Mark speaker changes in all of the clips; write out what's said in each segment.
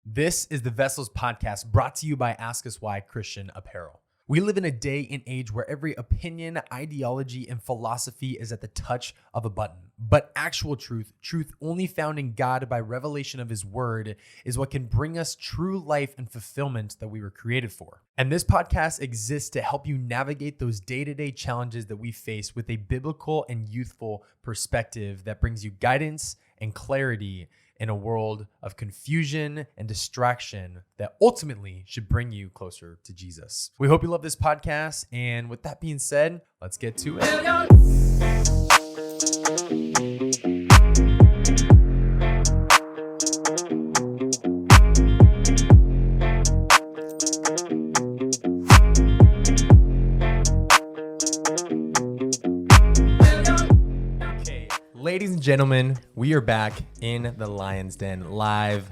Speaker 1: This is the Vessels Podcast, brought to you by Ask Us Why Christian Apparel. We live in a day and age where every opinion, ideology, and philosophy is at the touch of a button. But actual truth only found in God by revelation of His Word, is what can bring us true life and fulfillment that we were created for. And this podcast exists to help you navigate those day-to-day challenges that we face with a biblical and youthful perspective that brings you guidance and clarity in a world of confusion and distraction that ultimately should bring you closer to Jesus. We hope you love this podcast. And with that being said, let's get to it. Ladies and gentlemen, we are back in the Lion's Den live.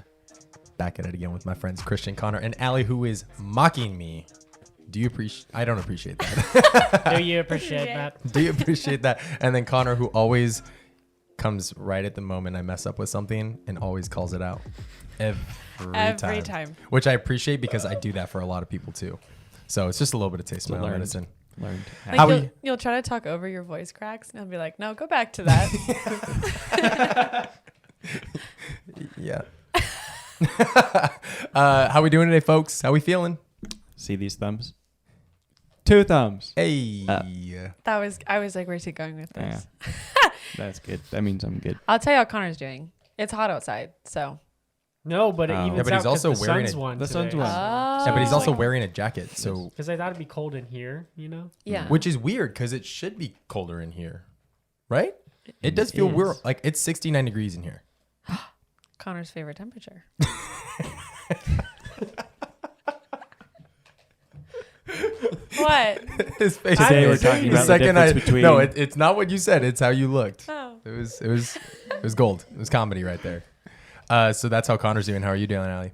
Speaker 1: Back at it again with my friends Christian, Connor, and Allie, who is mocking me. Do you appreciate? I don't appreciate that.
Speaker 2: Do you appreciate that?
Speaker 1: Do you appreciate that? And then Connor, who always comes right at the moment I mess up with something and always calls it out every time. Which I appreciate because I do that for a lot of people too. So it's just a little bit of taste of my own medicine.
Speaker 3: Like you'll try to talk over your voice cracks and I'll be like, no, go back to that.
Speaker 1: Yeah. How we doing today, folks? How we feeling?
Speaker 4: See these thumbs? 2 thumbs.
Speaker 1: Hey.
Speaker 3: I was like, where's he going with this?
Speaker 4: Yeah. That's good. That means I'm good.
Speaker 3: I'll tell you how Connor's doing. It's hot outside, so.
Speaker 2: No, but it evens
Speaker 1: but
Speaker 2: out
Speaker 1: he's also
Speaker 2: the
Speaker 1: wearing
Speaker 2: sun's won
Speaker 4: the sun's
Speaker 2: today.
Speaker 4: won.
Speaker 1: Yeah, but he's also wearing a jacket, so
Speaker 2: Because I thought it'd be cold in here, you know?
Speaker 3: Yeah.
Speaker 1: which is weird because it should be colder in here, right? It does
Speaker 4: It
Speaker 1: feel
Speaker 4: is.
Speaker 1: weird. Like it's 69 degrees in here.
Speaker 3: Connor's favorite temperature. What?
Speaker 1: His face.
Speaker 4: Today we're talking about the difference between.
Speaker 1: No, it's not what you said. It's how you looked.
Speaker 3: Oh.
Speaker 1: It was gold. It was comedy right there. So that's how Connor's doing. How are you doing, Allie?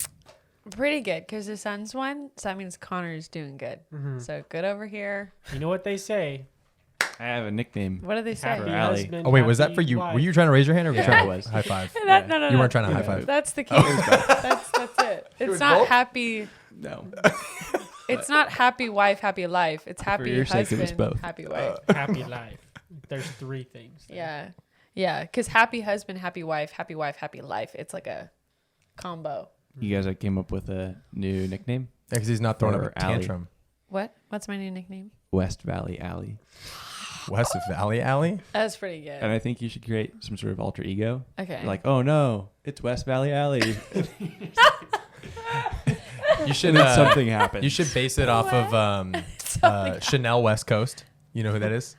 Speaker 3: Pretty good, because the sun's won, so that means Connor's doing good. So good over here.
Speaker 2: You know what they say?
Speaker 4: I have a nickname.
Speaker 3: What do they say?
Speaker 2: Happy
Speaker 4: Allie.
Speaker 2: husband,
Speaker 1: Oh wait, was that
Speaker 2: happy
Speaker 1: for you?
Speaker 2: wife.
Speaker 1: Were you trying to raise your hand or were you trying
Speaker 4: Yeah.
Speaker 1: to high five?
Speaker 3: No.
Speaker 1: You weren't trying to high five.
Speaker 3: That's the key. That's it. It's
Speaker 1: was
Speaker 3: not
Speaker 1: both?
Speaker 4: No.
Speaker 3: happy. It's not happy wife, happy life. It's happy
Speaker 4: your sake, it was
Speaker 3: husband,
Speaker 4: both.
Speaker 3: happy wife.
Speaker 2: Happy life. There's 3 things. there.
Speaker 3: Yeah. Because happy husband, happy wife, happy life. It's like a combo.
Speaker 4: You guys came up with a new nickname?
Speaker 1: Because he's not throwing up
Speaker 4: Or
Speaker 1: a
Speaker 4: Allie.
Speaker 1: tantrum.
Speaker 3: What? What's my new nickname?
Speaker 4: West Valley Alley.
Speaker 1: West Valley Alley.
Speaker 3: That's pretty good.
Speaker 4: And I think you should create some sort of alter ego.
Speaker 3: Okay.
Speaker 4: You're like, oh no, it's West Valley Alley.
Speaker 1: You should
Speaker 4: And then something happens.
Speaker 1: You should base it off of Chanel West Coast. You know who that is?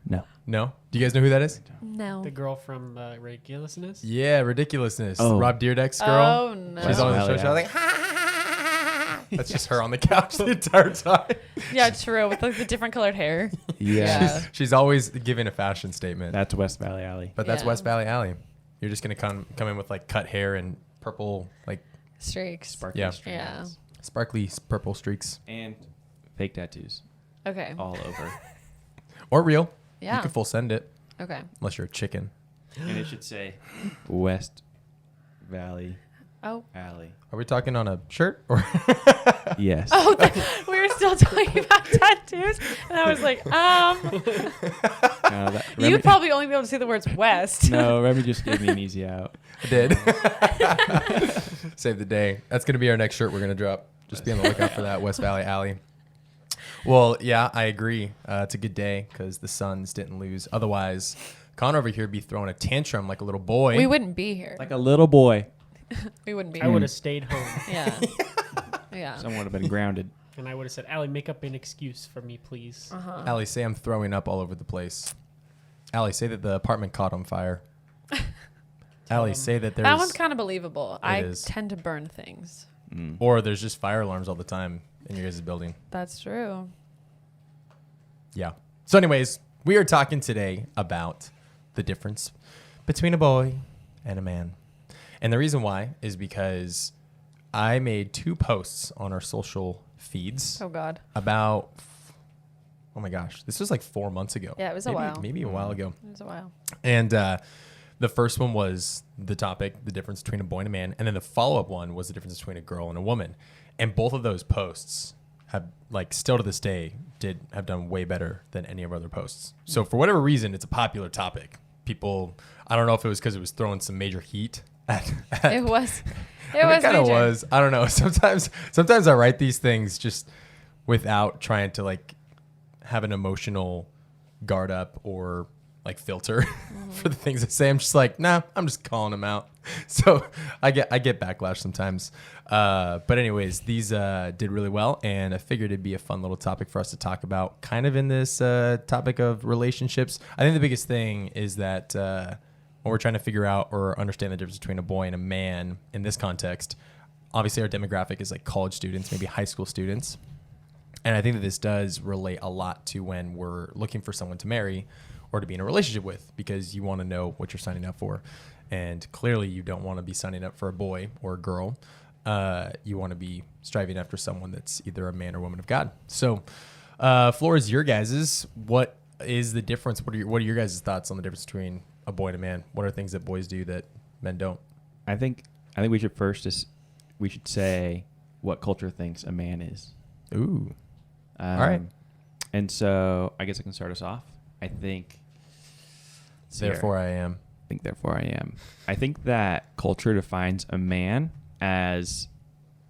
Speaker 4: No.
Speaker 1: No? Do you guys know who that is?
Speaker 3: no.
Speaker 2: The girl from Ridiculousness?
Speaker 1: Yeah, Ridiculousness.
Speaker 4: Oh.
Speaker 1: Rob Dyrdek's girl.
Speaker 3: Oh no.
Speaker 1: She's on the show.
Speaker 4: Valley
Speaker 1: She's like, that's just her on the couch the entire time.
Speaker 3: Yeah, true. With like the different colored hair.
Speaker 4: Yeah.
Speaker 3: Yeah.
Speaker 1: She's always giving a fashion statement.
Speaker 4: That's West Valley Alley.
Speaker 1: But that's
Speaker 3: Yeah.
Speaker 1: West Valley Alley. You're just gonna come in with like cut hair and purple, like
Speaker 3: Streaks.
Speaker 4: Sparkly
Speaker 1: Yeah.
Speaker 4: string
Speaker 3: Yeah.
Speaker 4: lights.
Speaker 1: sparkly purple streaks,
Speaker 4: And fake tattoos
Speaker 3: Okay.
Speaker 4: all over.
Speaker 1: or real.
Speaker 3: Yeah.
Speaker 1: You can full send it
Speaker 3: Okay.
Speaker 1: unless you're a chicken.
Speaker 4: And it should say West Valley
Speaker 3: Oh.
Speaker 4: Alley.
Speaker 1: Are we talking on a shirt or?
Speaker 4: Yes.
Speaker 3: Oh, we were still talking about tattoos, and I was like, you'd probably only be able to see the words West.
Speaker 4: No, Remy just gave me an easy out.
Speaker 1: I did. Save the day. That's going to be our next shirt we're going to drop. Just be on the lookout for that, West Valley Alley. Well, yeah, I agree. It's a good day because the Suns didn't lose. Otherwise, Connor over here would be throwing a tantrum like a little boy.
Speaker 3: We wouldn't be here.
Speaker 4: Like a little boy.
Speaker 3: We wouldn't be
Speaker 2: I
Speaker 3: here.
Speaker 2: would have stayed home.
Speaker 3: Yeah. Yeah.
Speaker 4: Someone would have been grounded.
Speaker 2: And I would have said, Allie, make up an excuse for me, please.
Speaker 1: Allie, say I'm throwing up all over the place. Allie, say that the apartment caught on fire. Allie, say that there's...
Speaker 3: That one's kind of believable. I
Speaker 1: is.
Speaker 3: tend to burn things.
Speaker 1: Or there's just fire alarms all the time in your guys' building.
Speaker 3: That's true.
Speaker 1: Yeah. So anyways, we are talking today about the difference between a boy and a man. And the reason why is because I made 2 posts on our social feeds
Speaker 3: Oh, God.
Speaker 1: about, oh my gosh, this was like 4 months ago.
Speaker 3: Yeah, it was a
Speaker 1: Maybe-
Speaker 3: while.
Speaker 1: Maybe a while ago.
Speaker 3: It was a while.
Speaker 1: And the first one was the topic, the difference between a boy and a man. And then the follow-up one was the difference between a girl and a woman. And both of those posts have, like, still to this day, have done way better than any of our other posts. So for whatever reason, it's a popular topic. People, I don't know if it was because it was throwing some major heat at
Speaker 3: It was. It
Speaker 1: it
Speaker 3: was
Speaker 1: kind of
Speaker 3: major.
Speaker 1: was. I don't know. Sometimes I write these things just without trying to like have an emotional guard up or like filter for the things I say. I'm just like, nah, I'm just calling them out. So I get backlash sometimes. But anyways, these did really well, and I figured it'd be a fun little topic for us to talk about, kind of in this topic of relationships. I think the biggest thing is that when we're trying to figure out or understand the difference between a boy and a man in this context, obviously our demographic is like college students, maybe high school students. And I think that this does relate a lot to when we're looking for someone to marry or to be in a relationship with, because you want to know what you're signing up for. And clearly you don't want to be signing up for a boy or a girl. You want to be striving after someone that's either a man or woman of God. So floor is your guys's. What is the difference? What are your guys' thoughts on the difference between a boy and a man? What are things that boys do that men don't?
Speaker 4: I think we should say what culture thinks a man is.
Speaker 1: Ooh. All right.
Speaker 4: And so I guess I can start us off. I think.
Speaker 1: Therefore I am.
Speaker 4: I think that culture defines a man as,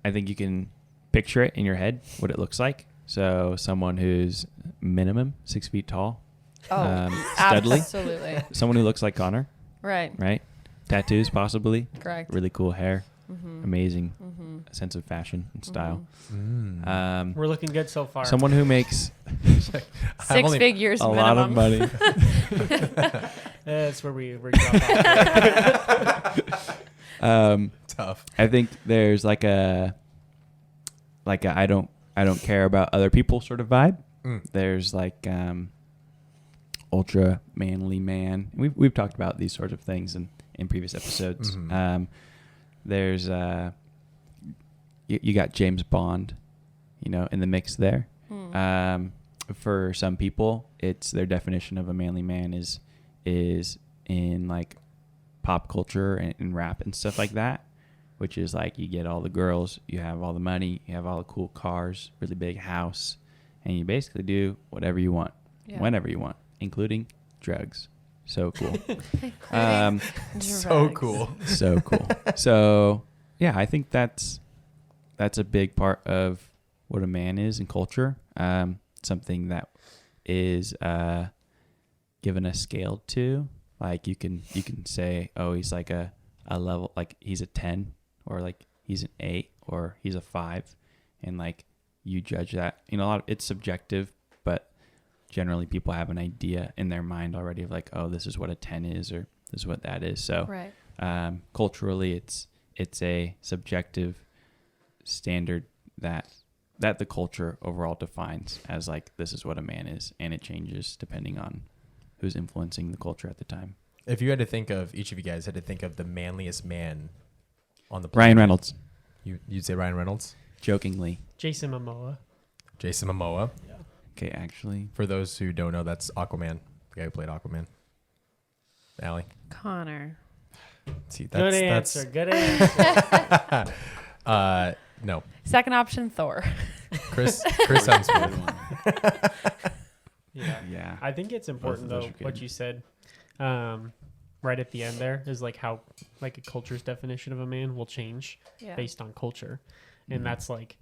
Speaker 4: I think you can picture it in your head, what it looks like. So someone who's minimum 6 feet tall.
Speaker 3: Oh,
Speaker 4: studly.
Speaker 3: absolutely.
Speaker 4: Someone who looks like Connor,
Speaker 3: Right.
Speaker 4: Tattoos possibly.
Speaker 3: Correct.
Speaker 4: Really cool hair.
Speaker 3: Mm-hmm.
Speaker 4: Amazing sense of fashion and style.
Speaker 2: We're looking good so far.
Speaker 4: Someone who makes
Speaker 3: Six figures
Speaker 4: a
Speaker 3: minimum.
Speaker 4: lot of money.
Speaker 2: That's where we drop off.
Speaker 1: Tough.
Speaker 4: I think there's like a I don't care about other people sort of vibe. There's like ultra manly man. We've talked about these sorts of things in previous episodes. There's you got James Bond, in the mix there. For some people, it's their definition of a manly man is in like pop culture and rap and stuff like that, which is like you get all the girls, you have all the money, you have all the cool cars, really big house, and you basically do whatever you want, whenever you want, including drugs. So cool.
Speaker 1: So cool.
Speaker 4: So cool. So yeah, I think that's a big part of what a man is in culture. Something that is given a scale to. Like you can say, oh, he's like a level, like he's a 10, or like he's an 8, or he's a 5, and like you judge that. It's subjective, but generally people have an idea in their mind already of like, oh, this is what a 10 is, or this is what that is. So culturally, it's a subjective standard that the culture overall defines as like, this is what a man is, and it changes depending on who's influencing the culture at the time.
Speaker 1: If you had to think of, each of you guys had to think of the manliest man on the planet.
Speaker 4: Ryan Reynolds.
Speaker 1: You'd say Ryan Reynolds?
Speaker 4: Jokingly.
Speaker 2: Jason Momoa.
Speaker 1: Jason Momoa.
Speaker 2: Yeah.
Speaker 4: Okay, actually.
Speaker 1: For those who don't know, that's Aquaman, the guy who played Aquaman. Allie.
Speaker 3: Connor.
Speaker 1: See,
Speaker 2: Good answer. Good answer.
Speaker 1: No.
Speaker 3: Second option, Thor.
Speaker 1: Chris Hemsworth.
Speaker 2: Yeah. I think it's important
Speaker 4: Both of
Speaker 2: though
Speaker 4: those are
Speaker 2: what
Speaker 4: good.
Speaker 2: you said right at the end there is like how like a culture's definition of a man will change based on culture, and that's like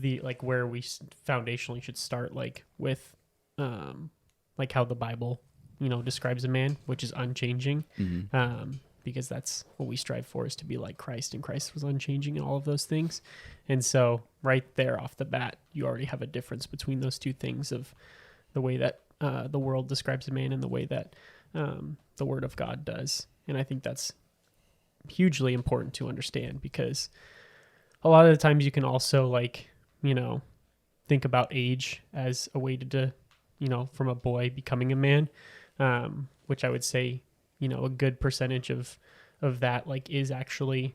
Speaker 2: the like where we foundationally should start, like with like how the Bible describes a man, which is unchanging. Because that's what we strive for, is to be like Christ, and Christ was unchanging in all of those things. And so right there off the bat, you already have a difference between those two things of the way that the world describes a man and the way that the Word of God does. And I think that's hugely important to understand, because a lot of the times you can also like, think about age as a way to from a boy becoming a man, which I would say, a good percentage of that like is actually,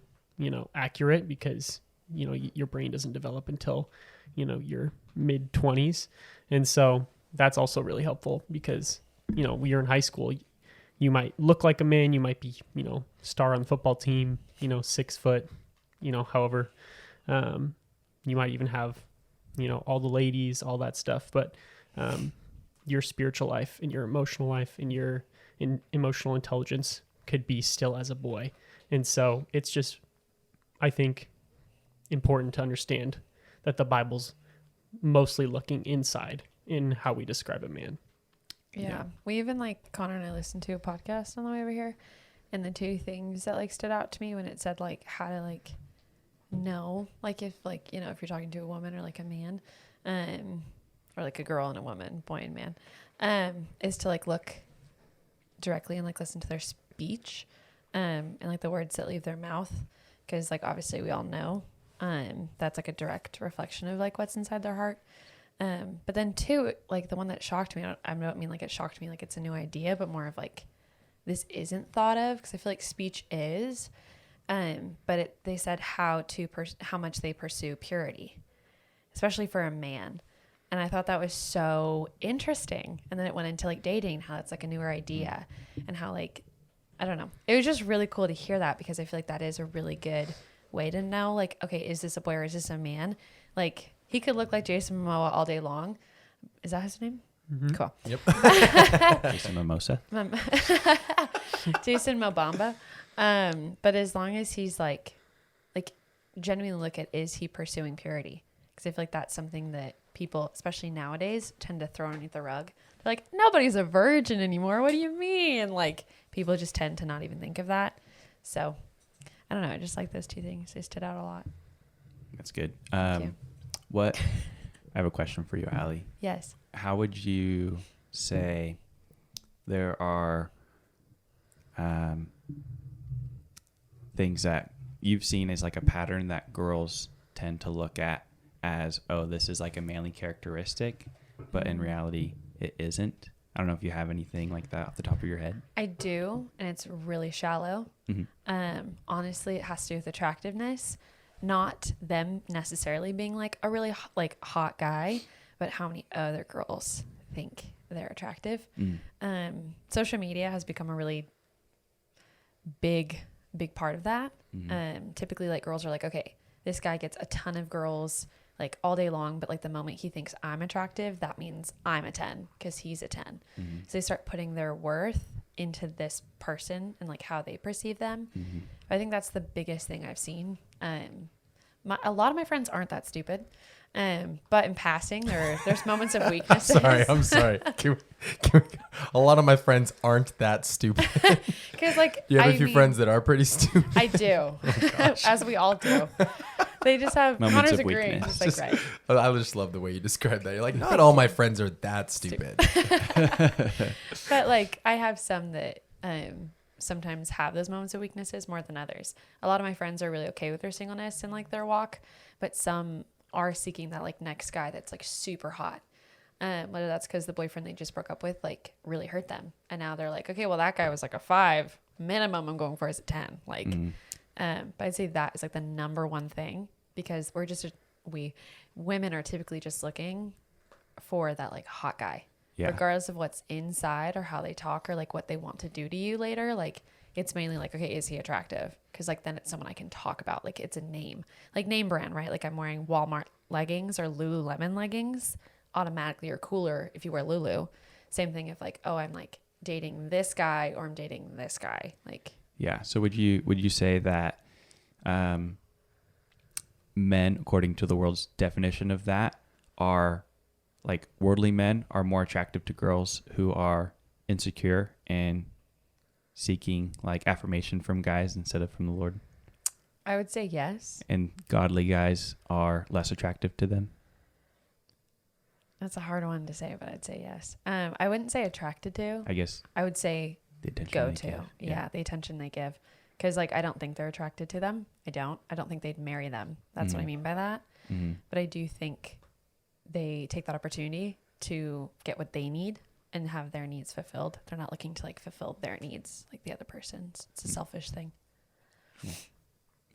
Speaker 2: accurate, because, your brain doesn't develop until, your mid 20s. And so that's also really helpful, because, when you're in high school, you might look like a man, you might be, star on the football team, 6 foot, however, you might even have, all the ladies, all that stuff, but, your spiritual life and your emotional life and your emotional intelligence could be still as a boy. And so it's just, I think, important to understand that the Bible's mostly looking inside in how we describe a man.
Speaker 3: Yeah. We even Connor and I listened to a podcast on the way over here, and the two things that stood out to me when it said how to know if if you're talking to a woman or a man, or a girl and a woman, boy and man, is to look directly and listen to their speech, and the words that leave their mouth, because obviously we all know that's a direct reflection of what's inside their heart. But then two, the one that shocked me, I don't mean it shocked me it's a new idea, but more of this isn't thought of, because I feel speech is, but they said how much they pursue purity, especially for a man. And I thought that was so interesting. And then it went into dating, how it's a newer idea, and how I don't know. It was just really cool to hear that, because I feel that is a really good way to know okay, is this a boy or is this a man? He could look like Jason Momoa all day long. Is that his name? Mm-hmm. Cool.
Speaker 4: Yep. Jason Mimosa.
Speaker 3: Jason Mobamba. But as long as he's genuinely look at, is he pursuing purity? Because I feel that's something that people, especially nowadays, tend to throw underneath the rug. They're nobody's a virgin anymore. What do you mean? People just tend to not even think of that. So I don't know. I just those two things. They stood out a lot.
Speaker 4: That's good.
Speaker 3: Thank you.
Speaker 4: I have a question for you, Allie.
Speaker 3: Yes.
Speaker 4: How would you say there are things that you've seen as a pattern that girls tend to look at as, oh, this is a manly characteristic, but in reality it isn't? I don't know if you have anything like that off the top of your head.
Speaker 3: I do, and it's really shallow.
Speaker 4: Mm-hmm.
Speaker 3: Honestly, it has to do with attractiveness, not them necessarily being a really hot guy, but how many other girls think they're attractive. Social media has become a really big part of that. Typically girls are okay, this guy gets a ton of girls all day long, but the moment he thinks I'm attractive, that means I'm a 10 because he's a 10. So they start putting their worth into this person and how they perceive them. I think that's the biggest thing I've seen. A lot of my friends aren't that stupid, but in passing, there's moments of weakness.
Speaker 1: I'm sorry. A lot of my friends aren't that stupid.
Speaker 3: Because
Speaker 1: you have a few friends that are pretty stupid.
Speaker 3: I do, as we all do. They just have
Speaker 4: moments
Speaker 3: Connor's
Speaker 4: of
Speaker 3: agreeing,
Speaker 4: weakness.
Speaker 3: just right.
Speaker 1: I just love the way you describe that. You're not all my friends are that stupid.
Speaker 3: But I have some that sometimes have those moments of weaknesses more than others. A lot of my friends are really okay with their singleness and their walk, but some are seeking that next guy that's super hot. Whether that's because the boyfriend they just broke up with really hurt them, and now they're okay, well, that guy was a 5 minimum. I'm going for is a 10. But I'd say that is the number one thing, because women are typically just looking for that hot guy. Yeah. Regardless of what's inside or how they talk or what they want to do to you later. It's mainly okay, is he attractive? Because then it's someone I can talk about. It's a name, name brand, right? I'm wearing Walmart leggings or Lululemon leggings, automatically you're cooler if you wear Lulu. Same thing if oh, I'm dating this guy or I'm dating this guy.
Speaker 4: Yeah. So would you say that men, according to the world's definition of that, are worldly men are more attractive to girls who are insecure and seeking affirmation from guys instead of from the Lord?
Speaker 3: I would say yes.
Speaker 4: And godly guys are less attractive to them?
Speaker 3: That's a hard one to say, but I'd say yes. I wouldn't say attracted to.
Speaker 4: I guess.
Speaker 3: I would say
Speaker 4: the attention
Speaker 3: go
Speaker 4: they
Speaker 3: to.
Speaker 4: give.
Speaker 3: Yeah, the attention they give. Because I don't think they're attracted to them. I don't think they'd marry them. That's what I mean by that. But I do think they take that opportunity to get what they need and have their needs fulfilled. They're not looking to fulfill their needs like the other person's. It's a selfish thing.
Speaker 4: Yeah.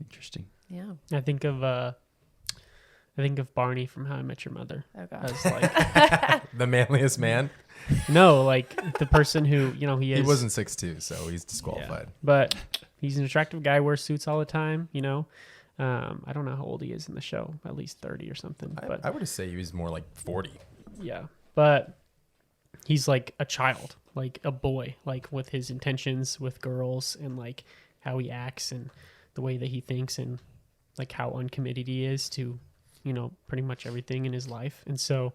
Speaker 4: Interesting.
Speaker 3: Yeah.
Speaker 2: I think of I think of Barney from How I Met Your Mother
Speaker 3: Oh god.
Speaker 2: as like
Speaker 1: The manliest man.
Speaker 2: no, like the person who he is.
Speaker 1: He wasn't 6'2", so he's disqualified.
Speaker 2: But he's an attractive guy, wears suits all the time. I don't know how old he is in the show, at least 30 or something. But
Speaker 1: I would say he was more like 40.
Speaker 2: yeah, but he's like a child, like a boy, like with his intentions with girls and like how he acts and the way that he thinks and like how uncommitted he is to, pretty much everything in his life. And so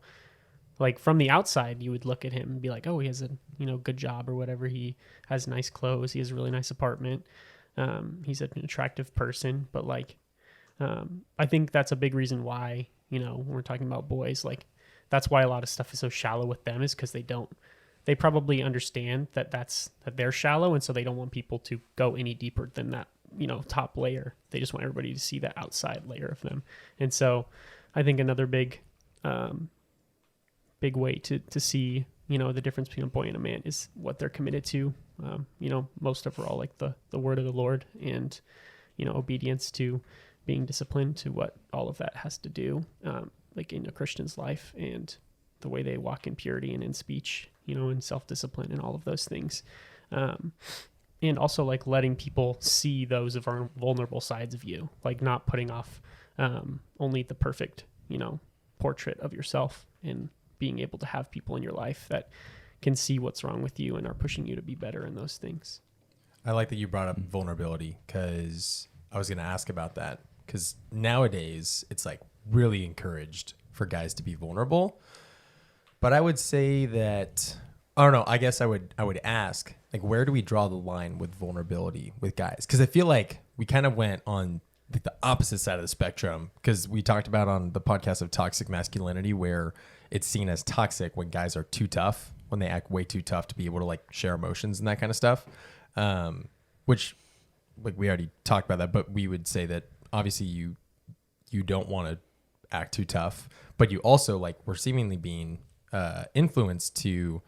Speaker 2: like from the outside, you would look at him and be like, oh, he has a, good job or whatever. He has nice clothes. He has a really nice apartment. He's an attractive person, but like, I think that's a big reason why, when we're talking about boys, like that's why a lot of stuff is so shallow with them is because they probably understand that they're shallow. And so they don't want people to go any deeper than that, top layer. They just want everybody to see that outside layer of them. And so I think another big way to see, the difference between a boy and a man is what they're committed to. Most overall, like the word of the Lord and, obedience to being disciplined to what all of that has to do, like in a Christian's life and the way they walk in purity and in speech, and self-discipline and all of those things. And also like letting people see those of our vulnerable sides of you, like not putting off only the perfect, portrait of yourself and being able to have people in your life that can see what's wrong with you and are pushing you to be better in those things.
Speaker 1: I like that you brought up vulnerability because I was going to ask about that because nowadays it's like really encouraged for guys to be vulnerable. But I would say that, I don't know, I guess I would ask, like, where do we draw the line with vulnerability with guys? Because I feel like we kind of went on like the opposite side of the spectrum because we talked about on the podcast of toxic masculinity where it's seen as toxic when guys are too tough, when they act way too tough to be able to like share emotions and that kind of stuff. Which like we already talked about that, but we would say that obviously you don't want to act too tough, but you also like we're seemingly being influenced to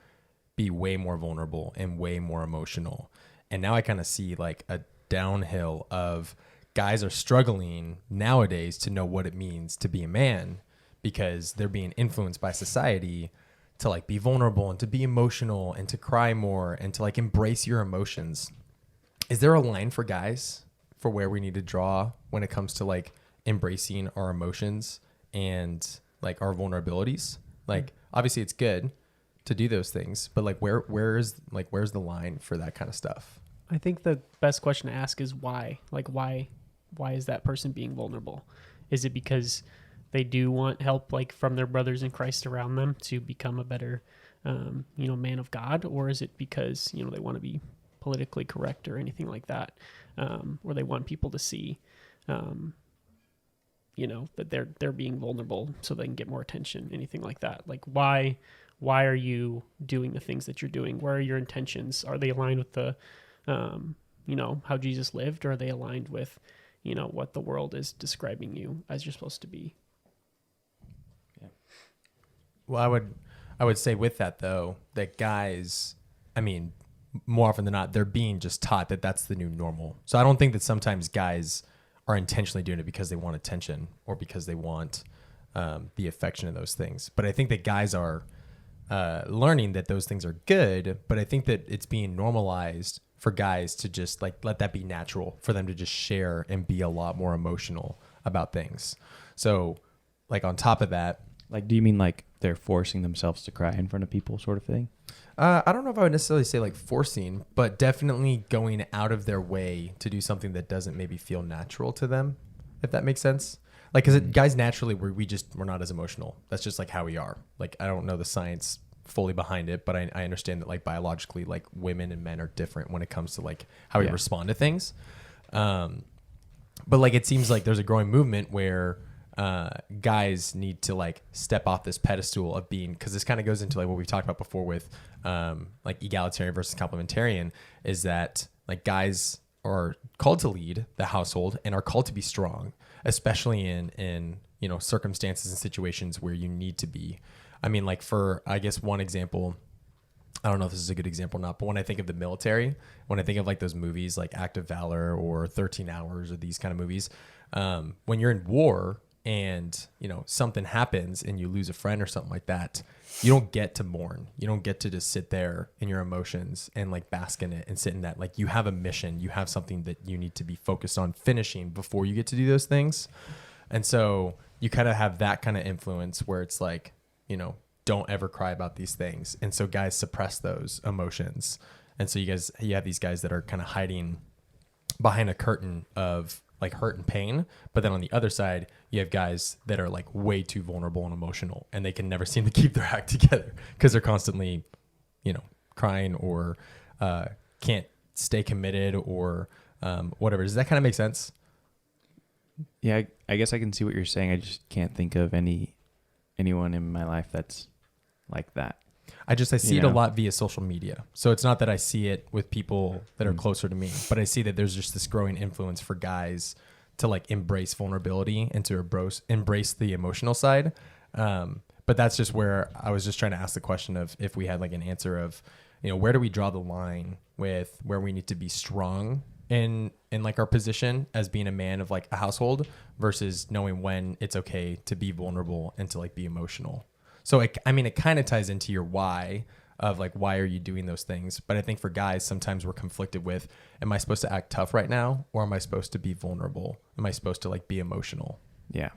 Speaker 1: be way more vulnerable and way more emotional. And now I kind of see like a downhill of guys are struggling nowadays to know what it means to be a man because they're being influenced by society to like be vulnerable and to be emotional and to cry more and to like embrace your emotions. Is there a line for guys for where we need to draw when it comes to like embracing our emotions and like our vulnerabilities? Like obviously it's good to do those things, but like where's the line for that kind of stuff?
Speaker 2: I think the best question to ask is why? Like why is that person being vulnerable? Is it because they do want help like from their brothers in Christ around them to become a better man of God, or is it because they want to be politically correct or anything like that, or they want people to see that they're being vulnerable so they can get more attention, anything like that? Like why are you doing the things that you're doing? Where are your intentions? Are they aligned with the how Jesus lived, or are they aligned with what the world is describing you as you're supposed to be?
Speaker 1: Yeah. Well, I would say with that though, that guys, I mean, more often than not, they're being just taught that that's the new normal. So I don't think that sometimes guys are intentionally doing it because they want attention or because they want the affection of those things. But I think that guys are learning that those things are good, but I think that it's being normalized for guys to just like let that be natural for them to just share and be a lot more emotional about things. So like on top of that,
Speaker 4: like, do you mean like they're forcing themselves to cry in front of people sort of thing?
Speaker 1: I don't know if I would necessarily say like forcing, but definitely going out of their way to do something that doesn't maybe feel natural to them, if that makes sense. Like, because guys naturally, we're not as emotional. That's just like how we are. Like, I don't know the science fully behind it, but I understand that like biologically, like women and men are different when it comes to like how we respond to things. But like it seems like there's a growing movement where guys need to like step off this pedestal of being, because this kind of goes into like what we talked about before with like egalitarian versus complementarian, is that like guys are called to lead the household and are called to be strong, especially in circumstances and situations where you need to be. I mean, like for, I guess one example, I don't know if this is a good example or not, but when I think of the military, when I think of like those movies like Act of Valor or 13 Hours or these kind of movies, when you're in war, and something happens and you lose a friend or something like that, you don't get to mourn. You don't get to just sit there in your emotions and like bask in it and sit in that. Like, you have a mission, you have something that you need to be focused on finishing before you get to do those things. And so you kind of have that kind of influence where it's like, don't ever cry about these things. And so guys suppress those emotions. And so you have these guys that are kind of hiding behind a curtain of like hurt and pain. But then on the other side, you have guys that are like way too vulnerable and emotional, and they can never seem to keep their act together because they're constantly, crying or can't stay committed or whatever. Does that kind of make sense?
Speaker 4: Yeah, I guess I can see what you're saying. I just can't think of anyone in my life that's like that.
Speaker 1: I see it a lot via social media. So it's not that I see it with people that are closer to me, but I see that there's just this growing influence for guys to like embrace vulnerability and to embrace the emotional side. But that's just where I was just trying to ask the question of if we had like an answer of, where do we draw the line with where we need to be strong in like our position as being a man of like a household versus knowing when it's okay to be vulnerable and to like be emotional. So it kind of ties into your why of like, why are you doing those things? But I think for guys, sometimes we're conflicted with, am I supposed to act tough right now? Or am I supposed to be vulnerable? Am I supposed to like be emotional?
Speaker 4: Yeah.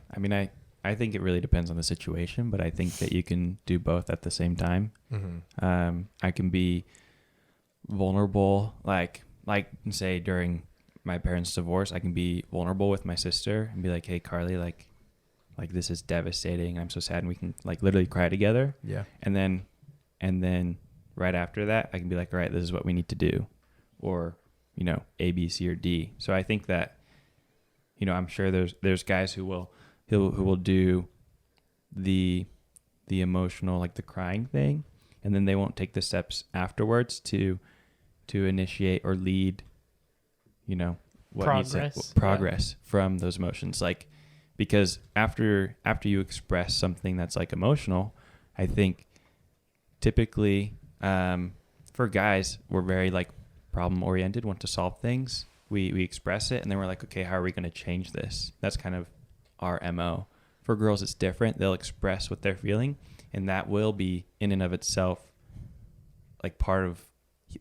Speaker 4: I think it really depends on the situation, but I think that you can do both at the same time. Mm-hmm. I can be vulnerable, like say during my parents' divorce, I can be vulnerable with my sister and be like, hey, Carly, like this is devastating. I'm so sad. And we can like literally cry together.
Speaker 1: Yeah.
Speaker 4: And then right after that, I can be like, all right, this is what we need to do. Or, A, B, C, or D. So I think that, I'm sure there's guys who will do the emotional, like the crying thing. And then they won't take the steps afterwards to initiate or lead, progress from those emotions. Like, because after you express something that's like emotional, I think typically for guys, we're very like problem oriented, want to solve things. We express it and then we're like, okay, how are we going to change this? That's kind of our MO. For girls, it's different. They'll express what they're feeling, and that will be in and of itself like part of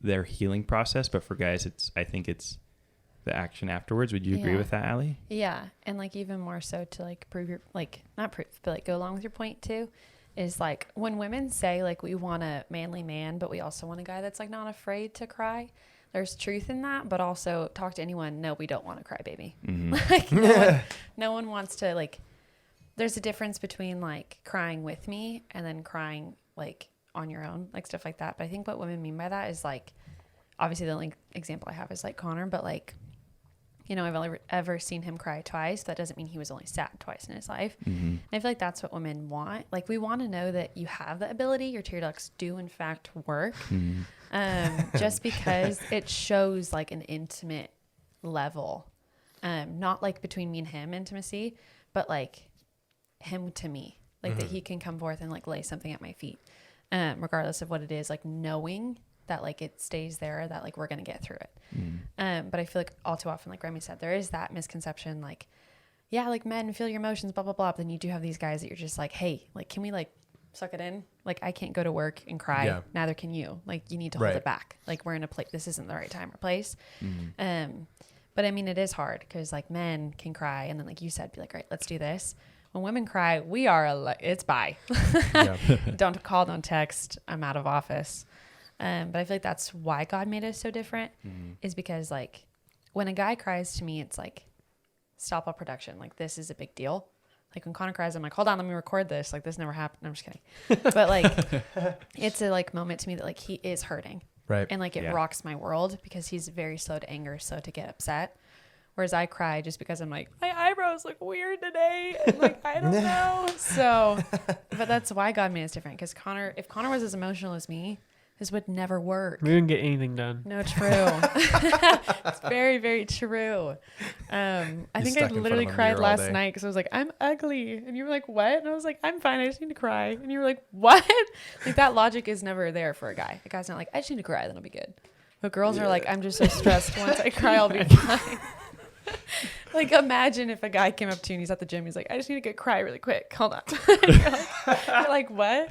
Speaker 4: their healing process. But for guys, I think it's the action afterwards. Would you agree with that, Allie?
Speaker 3: Yeah. And like even more so to like prove your, like not prove, but like go along with your point too, is like when women say like we want a manly man, but we also want a guy that's like not afraid to cry. There's truth in that, but also talk to anyone. No, we don't want to cry, baby. Mm-hmm. Like no one wants to like, there's a difference between like crying with me and then crying like on your own, like stuff like that. But I think what women mean by that is like, obviously the only example I have is like Connor, but like, I've only ever seen him cry twice. That doesn't mean he was only sad twice in his life. Mm-hmm. And I feel like that's what women want. Like we want to know that you have the ability, your tear ducts do in fact work. Mm-hmm. Just because it shows like an intimate level, not like between me and him intimacy, but like him to me, like that he can come forth and like lay something at my feet, regardless of what it is, like knowing that like it stays there, that like we're going to get through it. But I feel like all too often, like Remy said, there is that misconception, like, yeah, like men feel your emotions, blah, blah, blah. But then you do have these guys that you're just like, hey, like, can we like suck it in? Like, I can't go to work and cry. Yeah. Neither can you. Like, you need to hold it back. Like, we're in a place, this isn't the right time or place. But I mean, it is hard because like men can cry. And then like you said, be like, right, let's do this. When women cry, we are, it's bye. Don't call, don't text. I'm out of office. But I feel like that's why God made us so different, is because like when a guy cries to me, it's like stop all production. Like this is a big deal. Like when Connor cries, I'm like, hold on, let me record this. Like this never happened. No, I'm just kidding. But like it's a like moment to me that like he is hurting.
Speaker 1: Right.
Speaker 3: And like it rocks my world because he's very slow to anger, slow to get upset. Whereas I cry just because I'm like, my eyebrows look weird today. And like, I don't know. So, but that's why God made us different. Because if Connor was as emotional as me, this would never work.
Speaker 2: We wouldn't get anything done.
Speaker 3: No, true. It's very, very true. I think I literally cried last night because I was like, I'm ugly. And you were like, what? And I was like, I'm fine. I just need to cry. And you were like, what? Like that logic is never there for a guy. A guy's not like, I just need to cry, then I'll be good. But girls are like, I'm just so stressed. Once I cry, I'll be fine. Like, imagine if a guy came up to you and he's at the gym. He's like, I just need to get cry really quick. Hold on. You're like, what?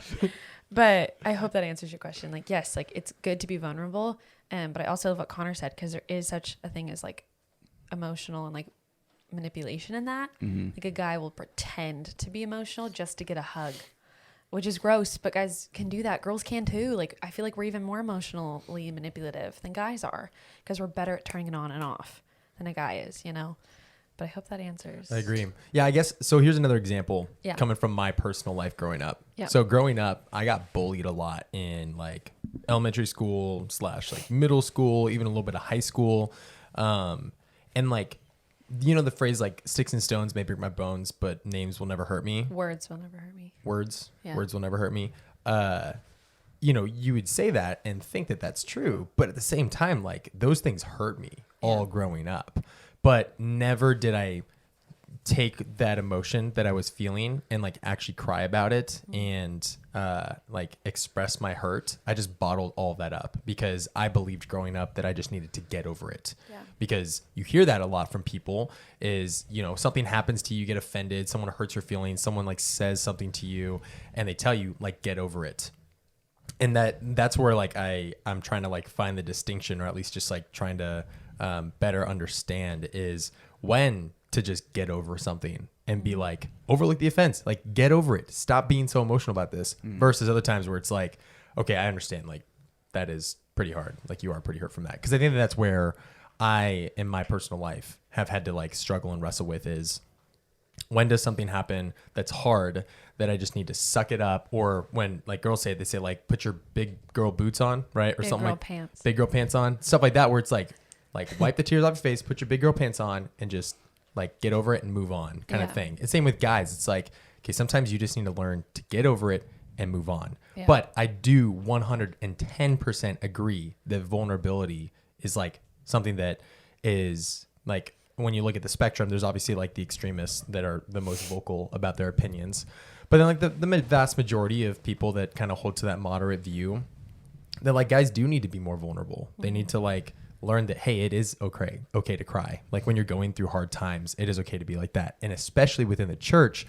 Speaker 3: But I hope that answers your question. Like, yes, like it's good to be vulnerable. But I also love what Connor said, because there is such a thing as like emotional and like manipulation in that. Like a guy will pretend to be emotional just to get a hug, which is gross, but guys can do that. Girls can too. Like, I feel like we're even more emotionally manipulative than guys are, because we're better at turning it on and off than a guy is, you know? But I hope that answers.
Speaker 1: I agree. Yeah, I guess. So here's another example
Speaker 3: Yeah.
Speaker 1: coming from my personal life growing up.
Speaker 3: Yeah.
Speaker 1: So growing up, I got bullied a lot in like elementary school / like middle school, even a little bit of high school. And like, you know, the phrase like sticks and stones may break my bones, but names will never hurt me.
Speaker 3: Words will never hurt me.
Speaker 1: Words
Speaker 3: Yeah.
Speaker 1: will never hurt me. You know, you would say that and think that that's true, but at the same time, like those things hurt me all growing up, but never did I take that emotion that I was feeling and like actually cry about it and like express my hurt. I just bottled all of that up because I believed growing up that I just needed to get over it.
Speaker 3: Yeah.
Speaker 1: Because you hear that a lot from people is, you know, something happens to you, you get offended, someone hurts your feelings, someone like says something to you and they tell you like, get over it. And that's where like I'm trying to like find the distinction, or at least just like trying to better understand is when to just get over something and be like, overlook the offense, like get over it. Stop being so emotional about this versus other times where it's like, okay, I understand. Like that is pretty hard. Like you are pretty hurt from that. Cause I think that's where I, in my personal life, have had to like struggle and wrestle with is when does something happen that's hard that I just need to suck it up? Or when like girls say, they say like, put your big girl boots on, right? Or
Speaker 3: Big
Speaker 1: something
Speaker 3: girl
Speaker 1: like
Speaker 3: pants.
Speaker 1: big girl pants on, stuff like that, where it's like wipe the tears off your face, put your big girl pants on and just like get over it and move on kind of
Speaker 3: Yeah.
Speaker 1: thing. And same with guys. It's like, okay, sometimes you just need to learn to get over it and move on.
Speaker 3: Yeah.
Speaker 1: But I do 110% agree that vulnerability is like something that is like, when you look at the spectrum, there's obviously like the extremists that are the most vocal about their opinions. But then like the vast majority of people that kind of hold to that moderate view, that like guys do need to be more vulnerable. They need to like learn that, hey, it is okay to cry. Like when you're going through hard times, it is okay to be like that. And especially within the church,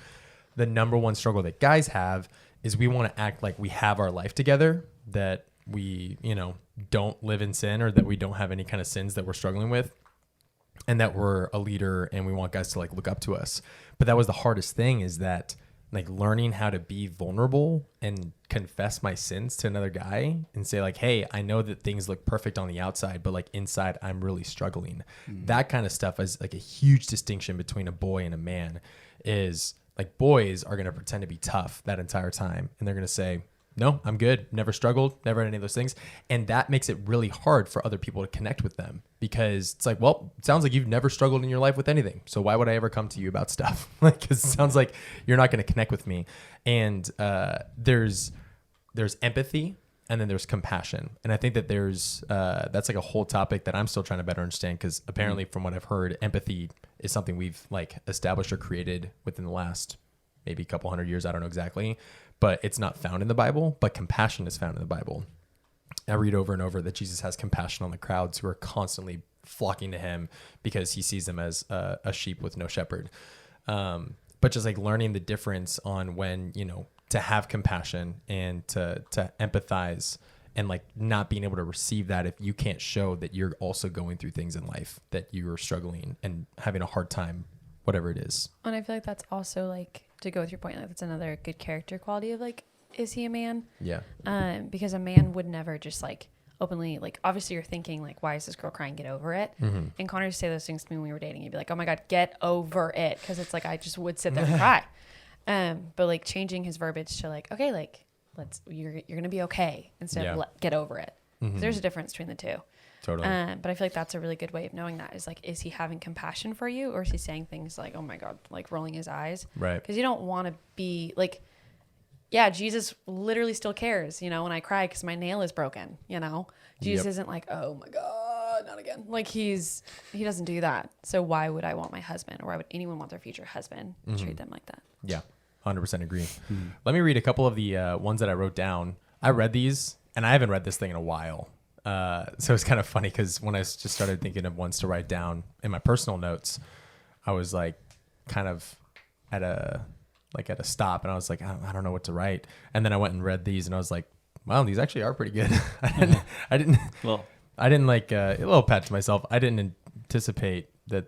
Speaker 1: the number one struggle that guys have is we want to act like we have our life together, that we, you know, don't live in sin, or that we don't have any kind of sins that we're struggling with, and that we're a leader and we want guys to like look up to us. But that was the hardest thing, is that like learning how to be vulnerable and confess my sins to another guy and say like, hey, I know that things look perfect on the outside, but like inside I'm really struggling. That kind of stuff is like a huge distinction between a boy and a man. Is like boys are going to pretend to be tough that entire time. And they're going to say, no, I'm good. Never struggled, never had any of those things. And that makes it really hard for other people to connect with them, because it's like, well, it sounds like you've never struggled in your life with anything. So why would I ever come to you about stuff? Like, 'cause it sounds like you're not going to connect with me. And there's empathy, and then there's compassion. And I think that that's like a whole topic that I'm still trying to better understand, because apparently from what I've heard, empathy is something we've like established or created within the last maybe a couple hundred years. I don't know exactly, but it's not found in the Bible. But compassion is found in the Bible. I read over and over that Jesus has compassion on the crowds who are constantly flocking to him because he sees them as a sheep with no shepherd. But just like learning the difference on when, you know, to have compassion and to empathize, and like not being able to receive that if you can't show that you're also going through things in life, that you're struggling and having a hard time, whatever it is.
Speaker 3: And I feel like that's also like, to go with your point, like that's another good character quality of like, is he a man?
Speaker 1: Yeah.
Speaker 3: Because a man would never just like openly, like obviously you're thinking like, why is this girl crying? Get over it.
Speaker 1: Mm-hmm.
Speaker 3: And Connor used to say those things to me when we were dating. He'd be like, oh my God, get over it. Cause it's like, I just would sit there and cry. But like changing his verbiage to like, okay, like you're going to be okay, instead of get over it.
Speaker 1: Mm-hmm.
Speaker 3: There's a difference between the two.
Speaker 1: Totally.
Speaker 3: But I feel like that's a really good way of knowing that, is like, is he having compassion for you, or is he saying things like, oh my God, like rolling his eyes?
Speaker 1: Right.
Speaker 3: Because you don't want to be like, yeah, Jesus literally still cares, you know, when I cry because my nail is broken, you know? Jesus isn't like, oh my God, not again. Like he doesn't do that. So why would I want my husband, or why would anyone want their future husband treat them like that?
Speaker 1: Yeah, 100% agree. Let me read a couple of the ones that I wrote down. I read these, and I haven't read this thing in a while. So it's kind of funny because when I just started thinking of ones to write down in my personal notes, I was like kind of at a stop, and I was like, I don't know what to write. And then I went and read these, and I was like, wow, these actually are pretty good. I didn't like a little pat to myself. I didn't anticipate that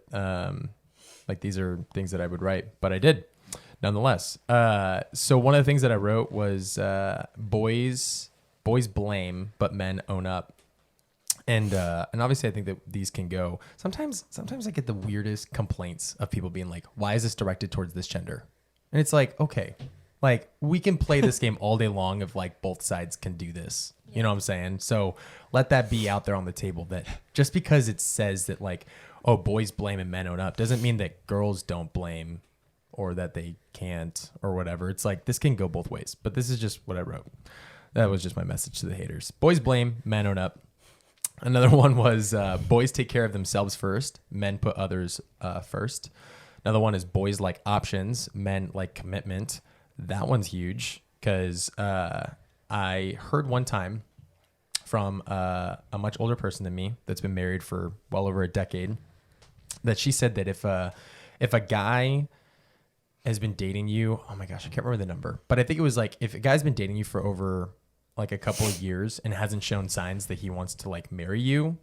Speaker 1: like these are things that I would write, but I did nonetheless. So one of the things that I wrote was boys blame, but men own up. And obviously I think that these can go. Sometimes I get the weirdest complaints of people being like, why is this directed towards this gender? And it's like, okay, like we can play this game all day long if like both sides can do this. You know what I'm saying? So let that be out there on the table, that just because it says that like, oh, boys blame and men own up doesn't mean that girls don't blame or that they can't or whatever. It's like this can go both ways, but this is just what I wrote. That was just my message to the haters. Boys blame, men own up. Another one was boys take care of themselves first, men put others first. Another one is boys like options, men like commitment. That one's huge because I heard one time from a much older person than me that's been married for well over a decade that she said that if a guy has been dating you, oh my gosh, I can't remember the number, but I think it was like if a guy's been dating you for over like a couple of years and hasn't shown signs that he wants to like marry you,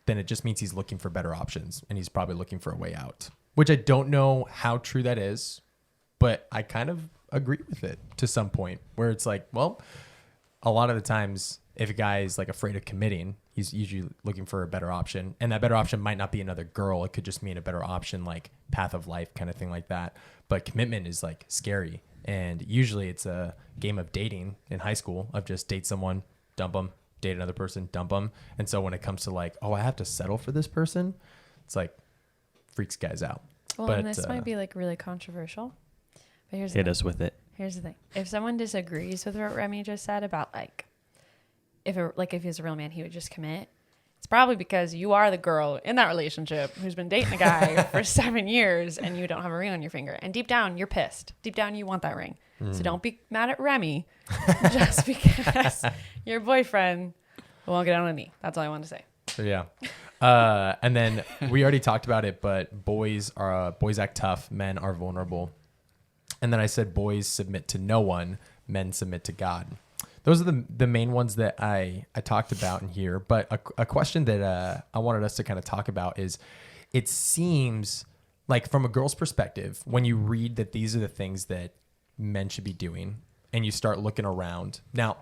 Speaker 1: then it just means he's looking for better options and he's probably looking for a way out, which I don't know how true that is, but I kind of agree with it to some point where it's like, well, a lot of the times if a guy is like afraid of committing, he's usually looking for a better option, and that better option might not be another girl. It could just mean a better option, like path of life kind of thing like that. But commitment is like scary. And usually it's a game of dating in high school of just date someone, dump them, date another person, dump them. And so when it comes to like, oh, I have to settle for this person, it's like freaks guys out.
Speaker 3: Well,
Speaker 1: but,
Speaker 3: and this might be like really controversial, but here's
Speaker 4: Hit us with it.
Speaker 3: Here's the thing. If someone disagrees with what Remy just said about like, if he was a real man, he would just commit. It's probably because you are the girl in that relationship who's been dating a guy for 7 years and you don't have a ring on your finger. And deep down, you're pissed. Deep down, you want that ring. So don't be mad at Remy just because your boyfriend won't get on a knee. That's all I want to say.
Speaker 1: So, yeah. And then we already talked about it, but boys act tough. Men are vulnerable. And then I said boys submit to no one. Men submit to God. Those are the main ones that I talked about in here. But a question that I wanted us to kind of talk about is, it seems like from a girl's perspective, when you read that these are the things that men should be doing and you start looking around. Now,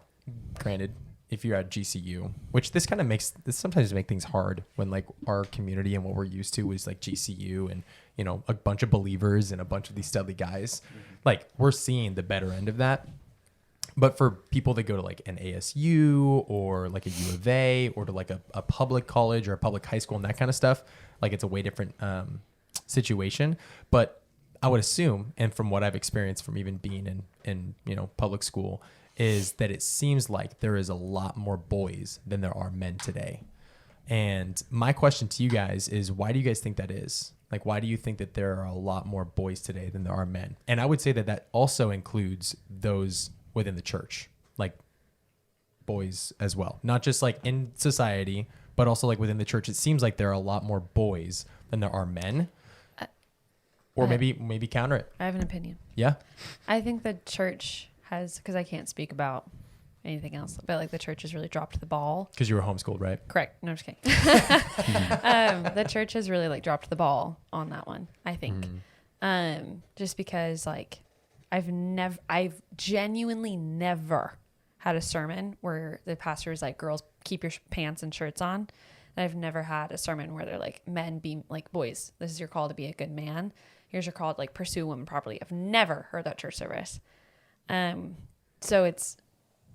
Speaker 1: granted, if you're at GCU, which this sometimes make things hard when like our community and what we're used to is like GCU and, you know, a bunch of believers and a bunch of these studly guys, like we're seeing the better end of that. But for people that go to like an ASU or like a U of A or to like a public college or a public high school and that kind of stuff, like it's a way different situation. But I would assume, and from what I've experienced from even being in you know, public school, is that it seems like there is a lot more boys than there are men today. And my question to you guys is, why do you guys think that is? Like, why do you think that there are a lot more boys today than there are men? And I would say that that also includes those within the church, like boys as well, not just like in society, but also like within the church. It seems like there are a lot more boys than there are men. Or maybe counter it.
Speaker 3: I have an opinion.
Speaker 1: Yeah.
Speaker 3: I think the church has, because I can't speak about anything else, but like the church has really dropped the ball. Because
Speaker 1: you were homeschooled, right?
Speaker 3: Correct. No, I'm just kidding. The church has really like dropped the ball on that one, I think. Just because like I've genuinely never had a sermon where the pastor is like, girls, keep your pants and shirts on. And I've never had a sermon where they're like, men, be like, boys, this is your call to be a good man. Here's your call to like pursue women properly. I've never heard that church service. So it's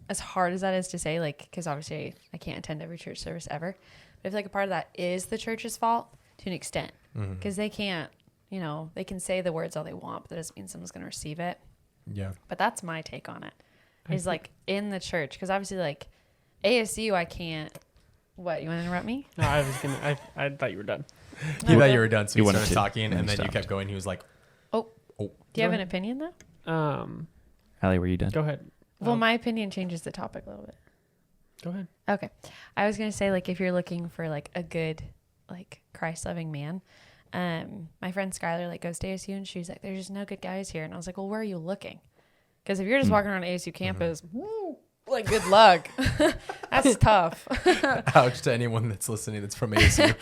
Speaker 3: as hard as that is to say, like, because obviously I can't attend every church service ever. But I feel like a part of that is the church's fault to an extent, because they can't, you know, they can say the words all they want, but that doesn't mean someone's going to receive it.
Speaker 1: Yeah.
Speaker 3: But that's my take on it. Is like in the church, because obviously like ASU, I can't. What, you want to interrupt me?
Speaker 2: No, I thought you were done.
Speaker 1: He thought you were done, so he started
Speaker 4: to,
Speaker 1: talking, and then you kept going. He was like,
Speaker 3: "Oh, do you have an opinion though?"
Speaker 2: Allie,
Speaker 4: were you done?
Speaker 2: Go ahead.
Speaker 3: Well, my opinion changes the topic a little bit.
Speaker 2: Go ahead.
Speaker 3: Okay, I was gonna say like if you're looking for like a good like Christ-loving man, My friend Skylar like goes to ASU, and she's like, there's just no good guys here. And I was like, well, where are you looking? Because if you're just walking around ASU campus, woo, like, good luck. That's tough.
Speaker 1: Ouch to anyone that's listening that's from ASU.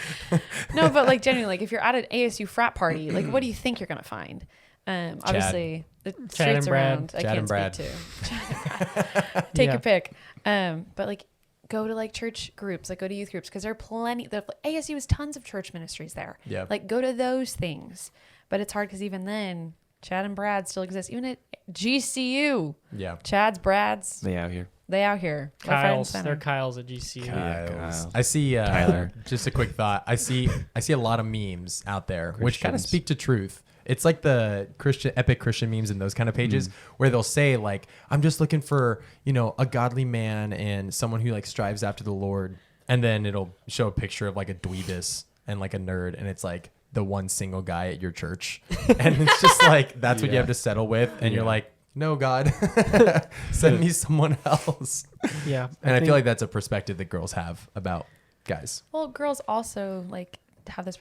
Speaker 3: No, but like genuinely, like if you're at an ASU frat party, like what do you think you're gonna find? Obviously the streets around. I can't speak to. Chad and Brad. Take your pick. But like go to like church groups, like go to youth groups, because there are plenty. ASU has tons of church ministries there.
Speaker 1: Yeah.
Speaker 3: Like go to those things. But it's hard because even then, Chad and Brad still exist. Even at GCU.
Speaker 1: Yeah.
Speaker 3: Chad's, Brad's.
Speaker 4: They out here.
Speaker 3: They out here.
Speaker 2: Kyle's. They're Kyle's at GCU.
Speaker 1: Kyle. I see
Speaker 4: Tyler.
Speaker 1: Just a quick thought. I see a lot of memes out there which kind of
Speaker 4: Christians.
Speaker 1: speak to truth. It's like the epic Christian memes and those kind of pages where they'll say like, I'm just looking for, a godly man and someone who like strives after the Lord. And then it'll show a picture of like a dweebus and like a nerd. And it's like the one single guy at your church. And it's just like, that's what you have to settle with. And you're like, no, God, send me someone else.
Speaker 2: Yeah.
Speaker 1: And I feel like that's a perspective that girls have about guys.
Speaker 3: Well, girls also like have this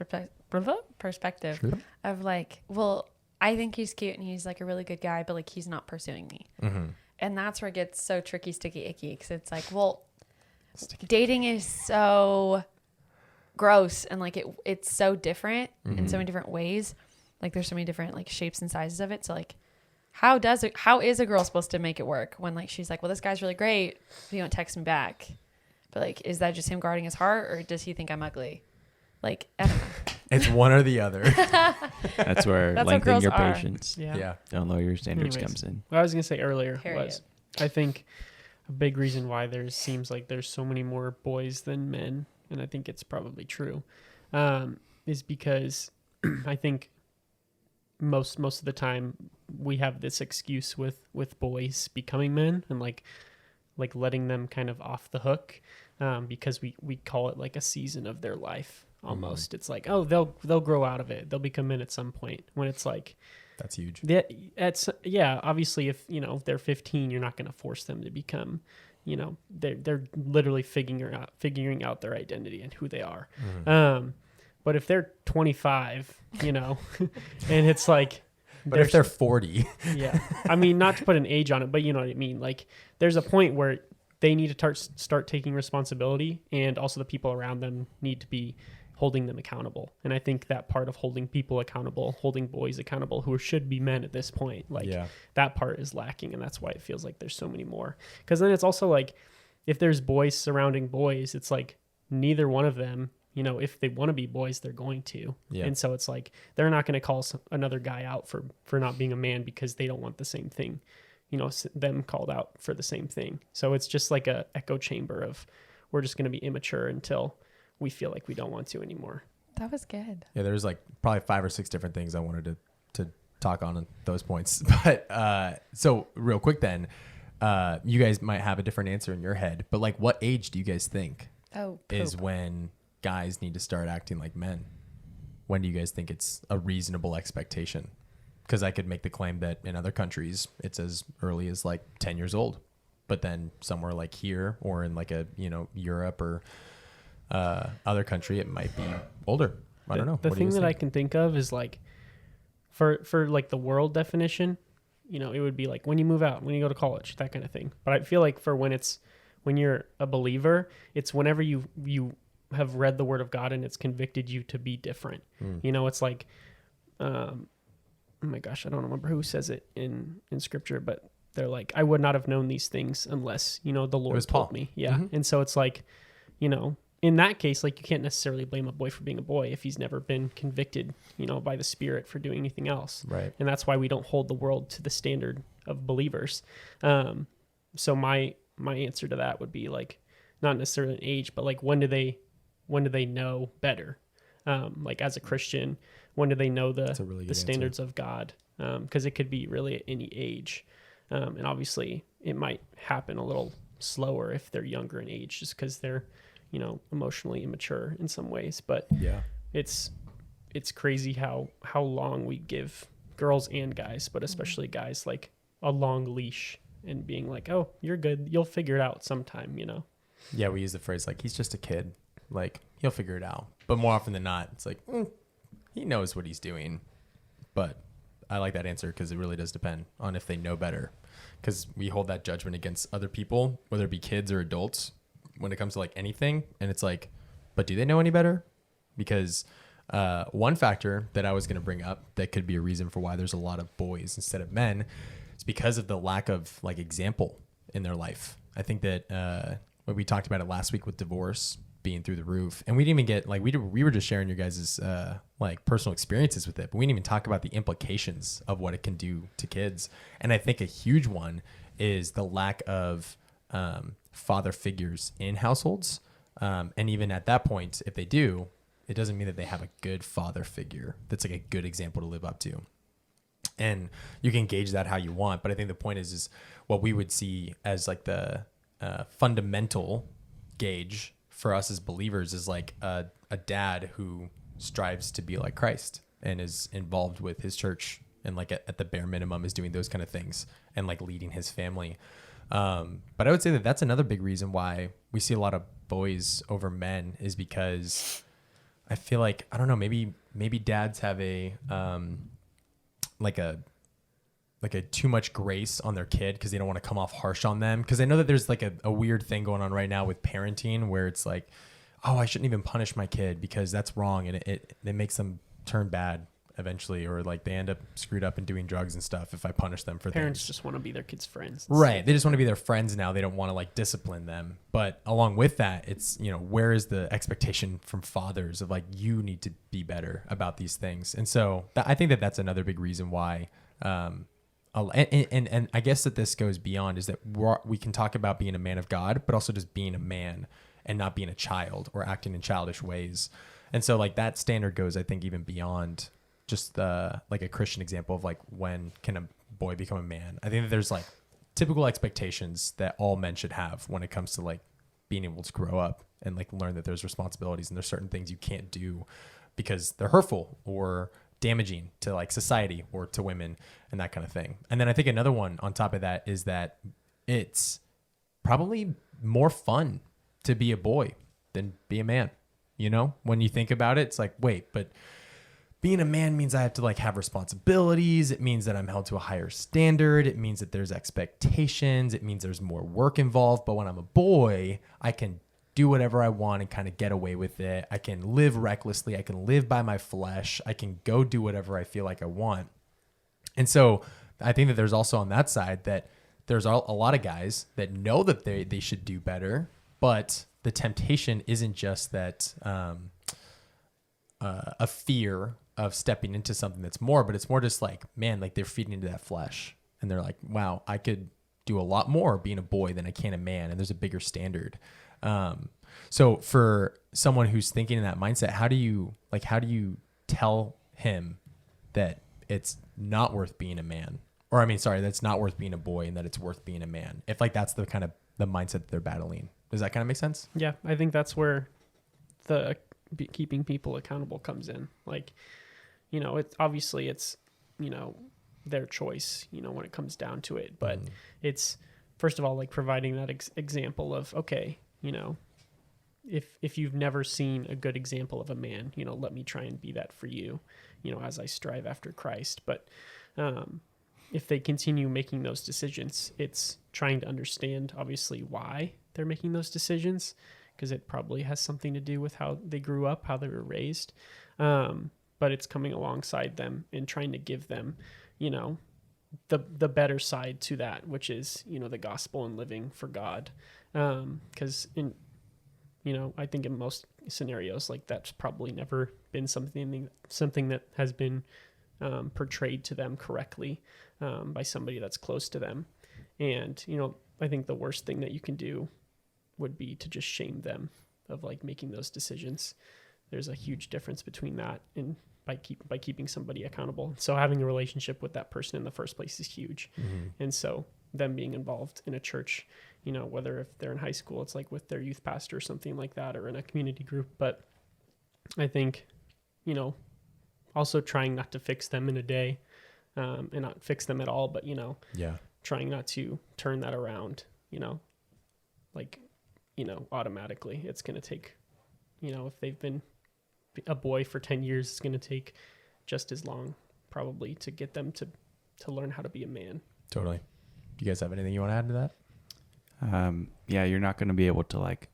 Speaker 3: perspective of like, well, I think he's cute and he's like a really good guy, but like he's not pursuing me.
Speaker 1: Mm-hmm.
Speaker 3: And that's where it gets so tricky, sticky, icky, because it's like, well, dating is so gross and like it's so different in so many different ways. Like there's so many different like shapes and sizes of it. So like, how is a girl supposed to make it work when like she's like, well, this guy's really great, but he don't text me back. But like, is that just him guarding his heart, or does he think I'm ugly? Like, I don't know.
Speaker 1: It's one or the other.
Speaker 4: That's where
Speaker 3: That's what
Speaker 4: lengthening
Speaker 3: girls
Speaker 4: your
Speaker 3: are.
Speaker 4: patience,
Speaker 1: Yeah.
Speaker 4: don't lower your standards
Speaker 2: Anyways.
Speaker 4: comes in.
Speaker 2: What I was gonna say earlier
Speaker 3: Period.
Speaker 2: was, I think a big reason why seems like there's so many more boys than men, and I think it's probably true, is because I think most of the time we have this excuse with boys becoming men and like letting them kind of off the hook, because we call it like a season of their life almost. It's like, oh, they'll grow out of it, they'll become men at some point, when it's like,
Speaker 1: That's huge.
Speaker 2: obviously if they're 15, you're not going to force them to become, they're literally figuring out their identity and who they are. But if they're 25, and it's like,
Speaker 1: But if they're 40,
Speaker 2: yeah, I mean, not to put an age on it, but you know what I mean? Like there's a point where they need to start taking responsibility, and also the people around them need to be holding them accountable. And I think that part of holding people accountable, holding boys accountable who should be men at this point, like that part is lacking. And that's why it feels like there's so many more. Because then it's also like, if there's boys surrounding boys, it's like neither one of them, if they want to be boys, they're going to.
Speaker 1: Yeah.
Speaker 2: And so it's like, they're not going to call another guy out for not being a man because they don't want the same thing, them called out for the same thing. So it's just like a echo chamber of, we're just going to be immature until we feel like we don't want to anymore.
Speaker 3: That was good.
Speaker 1: Yeah, there's like probably 5 or 6 different things I wanted to talk on those points. But so real quick then, you guys might have a different answer in your head, but like what age do you guys think is when guys need to start acting like men? When do you guys think it's a reasonable expectation? Because I could make the claim that in other countries, it's as early as like 10 years old, but then somewhere like here or in like a, Europe or other country, it might be older. I don't know.
Speaker 2: The thing that I can think of is like, for like the world definition, it would be like when you move out, when you go to college, that kind of thing. But I feel like for when you're a believer, it's whenever you have read the word of God and it's convicted you to be different. It's like, oh my gosh, I don't remember who says it in scripture, but they're like, I would not have known these things unless, the Lord told me. Yeah. Mm-hmm. And so it's like, in that case, like you can't necessarily blame a boy for being a boy if he's never been convicted, by the Spirit for doing anything else. Right. And that's why we don't hold the world to the standard of believers. So my answer to that would be like, not necessarily an age, but like when do they know better? Like as a Christian, when do they know the standards of God? Because it could be really at any age. And obviously it might happen a little slower if they're younger in age, just because they're, emotionally immature in some ways. But yeah, it's crazy how long we give girls and guys, but especially guys, like a long leash and being like, oh, you're good, you'll figure it out sometime,
Speaker 1: Yeah, we use the phrase like, he's just a kid, like he'll figure it out. But more often than not, it's like, He knows what he's doing, but I like that answer because it really does depend on if they know better. Because we hold that judgment against other people, whether it be kids or adults, when it comes to like anything. And it's like, but do they know any better? Because one factor that I was going to bring up that could be a reason for why there's a lot of boys instead of men is because of the lack of like example in their life. I think that when we talked about it last week with divorce being through the roof, and we didn't even get like we were just sharing your guys' like personal experiences with it, but we didn't even talk about the implications of what it can do to kids. And I think a huge one is the lack of father figures in households, and even at that point, if they do, it doesn't mean that they have a good father figure that's like a good example to live up to. And you can gauge that how you want, but I think the point is what we would see as like the fundamental gauge for us as believers is like a dad who strives to be like Christ and is involved with his church and like at the bare minimum is doing those kind of things and like leading his family. But I would say that that's another big reason why we see a lot of boys over men is because I feel like, I don't know, maybe dads have a too much grace on their kid because they don't want to come off harsh on them. Because I know that there's like a weird thing going on right now with parenting where it's like, oh, I shouldn't even punish my kid because that's wrong. And it makes them turn bad eventually, or like they end up screwed up and doing drugs and stuff if I punish them for
Speaker 2: Parents
Speaker 1: things.
Speaker 2: just want to be their kids' friends.
Speaker 1: Right. They just want to be their friends now. They don't want to like discipline them. But along with that, it's, you know, where is the expectation from fathers of like, you need to be better about these things. And so I think that that's another big reason why, and I guess that this goes beyond is that we can talk about being a man of God, but also just being a man and not being a child or acting in childish ways. And so like that standard goes, I think, even beyond just like a Christian example of like, when can a boy become a man? I think that there's like typical expectations that all men should have when it comes to like being able to grow up and like learn that there's responsibilities and there's certain things you can't do because they're hurtful or damaging to like society or to women and that kind of thing. And then I think another one on top of that is that it's probably more fun to be a boy than be a man. You know, when you think about it, it's like, wait, but being a man means I have to like have responsibilities. It means that I'm held to a higher standard. It means that there's expectations. It means there's more work involved. But when I'm a boy, I can do whatever I want and kind of get away with it. I can live recklessly. I can live by my flesh. I can go do whatever I feel like I want. And so I think that there's also on that side that there's a lot of guys that know that they should do better, but the temptation isn't just that a fear of stepping into something that's more, but it's more just like, man, like they're feeding into that flesh and they're like, wow, I could do a lot more being a boy than I can a man. And there's a bigger standard. So for someone who's thinking in that mindset, how do you tell him that it's not worth being a man? Or I mean, sorry, that's not worth being a boy and that it's worth being a man. If like, that's the kind of the mindset that they're battling. Does that kind of make sense?
Speaker 2: Yeah. I think that's where the keeping people accountable comes in. Like, you know, it's obviously it's, you know, their choice, you know, when it comes down to it, but it's first of all, like providing that example of, okay, you know, if you've never seen a good example of a man, you know, let me try and be that for you, you know, as I strive after Christ. But, if they continue making those decisions, it's trying to understand obviously why they're making those decisions, because it probably has something to do with how they grew up, how they were raised. But it's coming alongside them and trying to give them, you know, the better side to that, which is, you know, the gospel and living for God. Because in, you know, I think in most scenarios, like that's probably never been something that has been portrayed to them correctly by somebody that's close to them. And, you know, I think the worst thing that you can do would be to just shame them of like making those decisions. There's a huge difference between that and by keeping somebody accountable. So having a relationship with that person in the first place is huge. Mm-hmm. And so them being involved in a church, you know, whether if they're in high school, it's like with their youth pastor or something like that, or in a community group. But I think, you know, also trying not to fix them in a day, and not fix them at all, but, you know, trying not to turn that around, you know, like, you know, automatically. It's going to take, you know, if they've been a boy for 10 years is going to take just as long probably to get them to learn how to be a man.
Speaker 1: Totally. Do you guys have anything you want to add to that?
Speaker 4: Yeah, you're not going to be able to like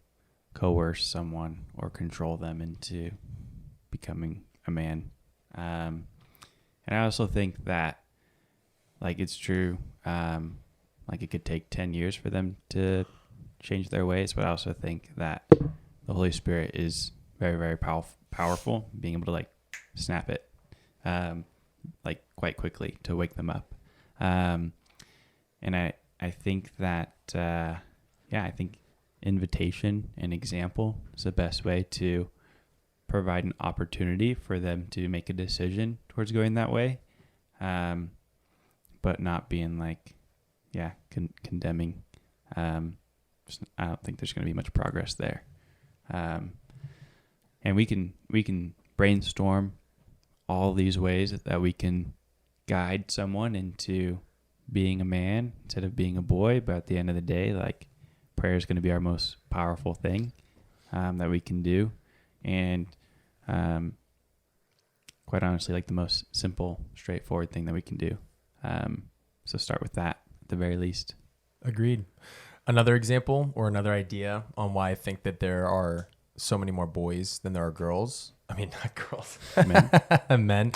Speaker 4: coerce someone or control them into becoming a man. And I also think that like it's true. Like it could take 10 years for them to change their ways, but I also think that the Holy Spirit is very, very powerful, being able to like snap it, like quite quickly to wake them up. And I think that, I think invitation and example is the best way to provide an opportunity for them to make a decision towards going that way. But not being like, condemning. I don't think there's going to be much progress there. And we can brainstorm all these ways that we can guide someone into being a man instead of being a boy. But at the end of the day, like prayer is going to be our most powerful thing that we can do. And quite honestly, like the most simple, straightforward thing that we can do. So start with that at the very least.
Speaker 1: Agreed. Another example or another idea on why I think that there are so many more boys than there are girls. I mean, not girls, men